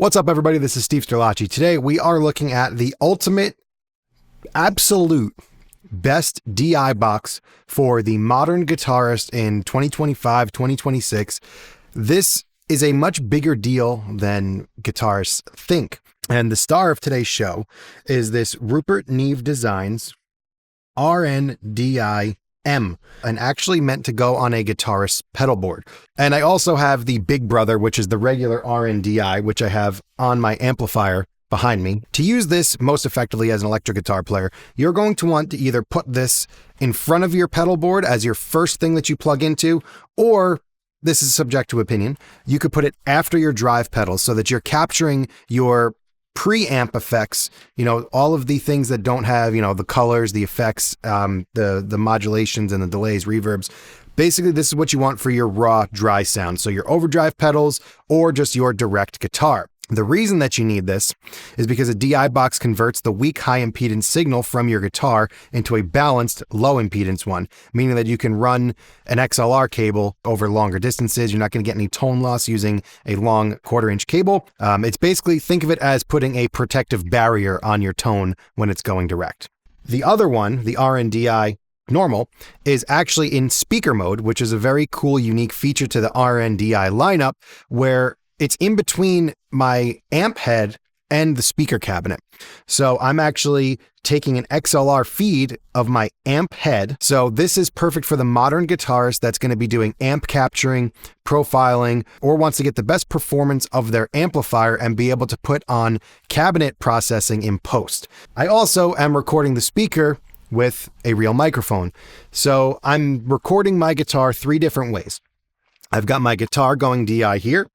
What's up, everybody? This is Steve Sterlacci. Today, we are looking at the ultimate, absolute best DI box for the modern guitarist in 2025, 2026. This is a much bigger deal than guitarists think. And the star of today's show is this Rupert Neve Designs RNDI-M, and actually meant to go on a guitarist's pedal board. And I also have the Big Brother, which is the regular RNDI, which I have on my amplifier behind me. To use this most effectively as an electric guitar player, you're going to want to either put this in front of your pedal board as your first thing that you plug into, or this is subject to opinion, you could put it after your drive pedals so that you're capturing your preamp effects, all of the things that don't have, the colors, the effects, the modulations and the delays, reverbs. Basically, this is what you want for your raw, dry sound. So your overdrive pedals or just your direct guitar. The reason that you need this is because a DI box converts the weak high impedance signal from your guitar into a balanced low impedance one, meaning that you can run an XLR cable over longer distances. You're not going to get any tone loss using a long 1/4-inch cable. It's basically, think of it as putting a protective barrier on your tone when it's going direct. The other one, the RNDI normal, is actually in speaker mode, which is a very cool, unique feature to the RNDI lineup, where it's in between my amp head and the speaker cabinet. So I'm actually taking an XLR feed of my amp head. So this is perfect for the modern guitarist that's going to be doing amp capturing, profiling, or wants to get the best performance of their amplifier and be able to put on cabinet processing in post. I also am recording the speaker with a real microphone. So I'm recording my guitar 3 different ways. I've got my guitar going DI here.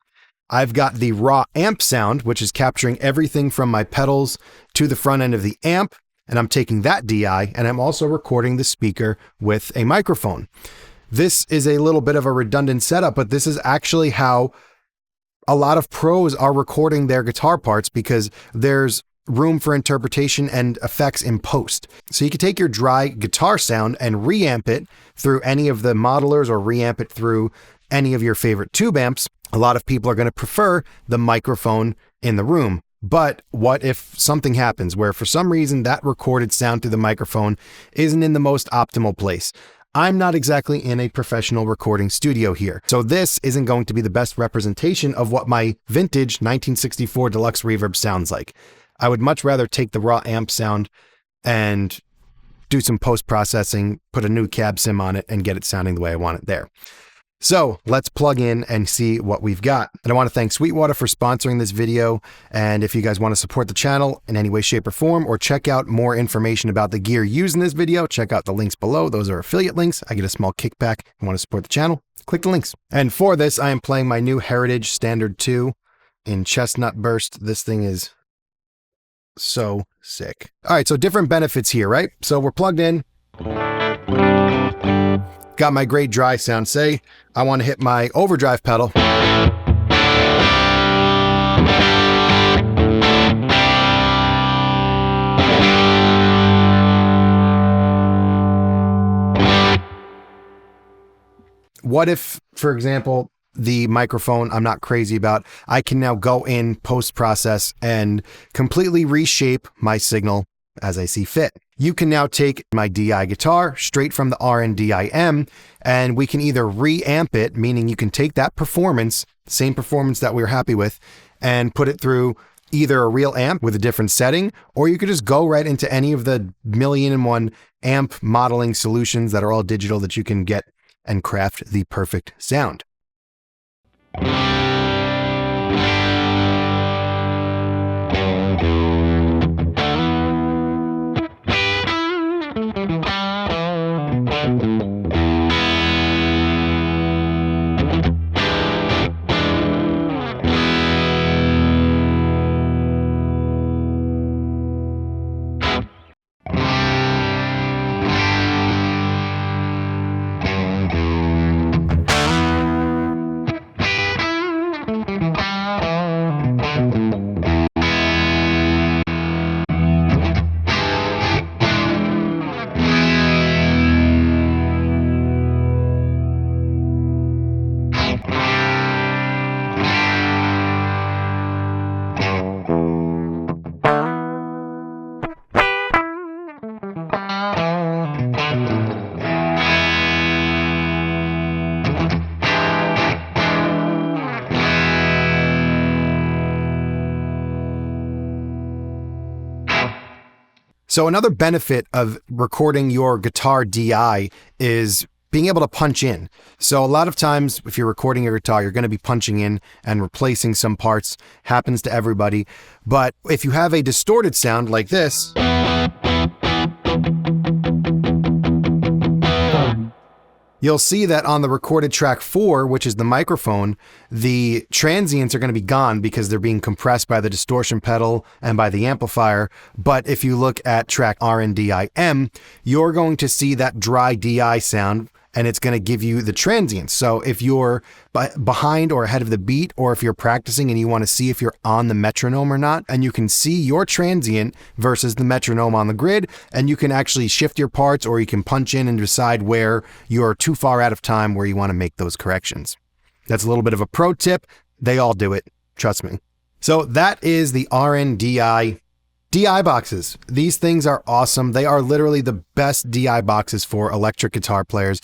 I've got the raw amp sound, which is capturing everything from my pedals to the front end of the amp, and I'm taking that DI, and I'm also recording the speaker with a microphone. This is a little bit of a redundant setup, but this is actually how a lot of pros are recording their guitar parts, because there's room for interpretation and effects in post. So you can take your dry guitar sound and reamp it through any of the modelers or reamp it through any of your favorite tube amps. A lot of people are going to prefer the microphone in the room. But what if something happens where for some reason that recorded sound through the microphone isn't in the most optimal place? I'm not exactly in a professional recording studio here, so this isn't going to be the best representation of what my vintage 1964 Deluxe Reverb sounds like. I would much rather take the raw amp sound and do some post-processing, put a new cab sim on it, and get it sounding the way I want it there. So let's plug in and see what we've got. And I want to thank Sweetwater for sponsoring this video. And if you guys want to support the channel in any way, shape, or form, or check out more information about the gear used in this video, check out the links below. Those are affiliate links. I get a small kickback. If you want to support the channel, click the links. And for this, I am playing my new Heritage Standard 2 in Chestnut Burst. This thing is so sick. All right, so different benefits here, right? So we're plugged in. Got my great dry sound. Say I want to hit my overdrive pedal. What if, for example, the microphone I'm not crazy about, I can now go in post-process and completely reshape my signal as I see fit. You can now take my DI guitar straight from the RNDI-M, and we can either reamp it, meaning you can take that performance, same performance that we were happy with, and put it through either a real amp with a different setting, or you could just go right into any of the 1,000,001 amp modeling solutions that are all digital that you can get and craft the perfect sound. So another benefit of recording your guitar DI is being able to punch in. So a lot of times if you're recording your guitar, you're going to be punching in and replacing some parts. Happens to everybody. But if you have a distorted sound like this, you'll see that on the recorded track 4, which is the microphone, the transients are going to be gone because they're being compressed by the distortion pedal and by the amplifier. But if you look at track RNDI-M, you're going to see that dry DI sound, and it's going to give you the transients. So if you're behind or ahead of the beat, or if you're practicing and you want to see if you're on the metronome or not, and you can see your transient versus the metronome on the grid, and you can actually shift your parts, or you can punch in and decide where you're too far out of time where you want to make those corrections. That's a little bit of a pro tip. They all do it. Trust me. So that is the RNDI DI boxes. These things are awesome. They are literally the best DI boxes for electric guitar players.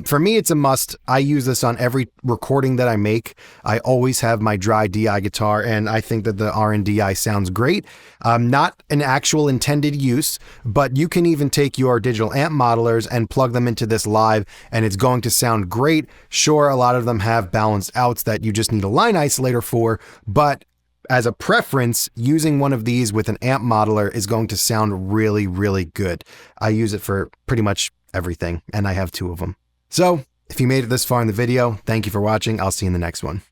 For me, it's a must. I use this on every recording that I make. I always have my dry DI guitar, and I think that the RNDI sounds great. Not an actual intended use, but you can even take your digital amp modelers and plug them into this live, and it's going to sound great. Sure, a lot of them have balanced outs that you just need a line isolator for, but as a preference, using one of these with an amp modeler is going to sound really, really good. I use it for pretty much everything, and I have 2 of them. So if you made it this far in the video, thank you for watching. I'll see you in the next one.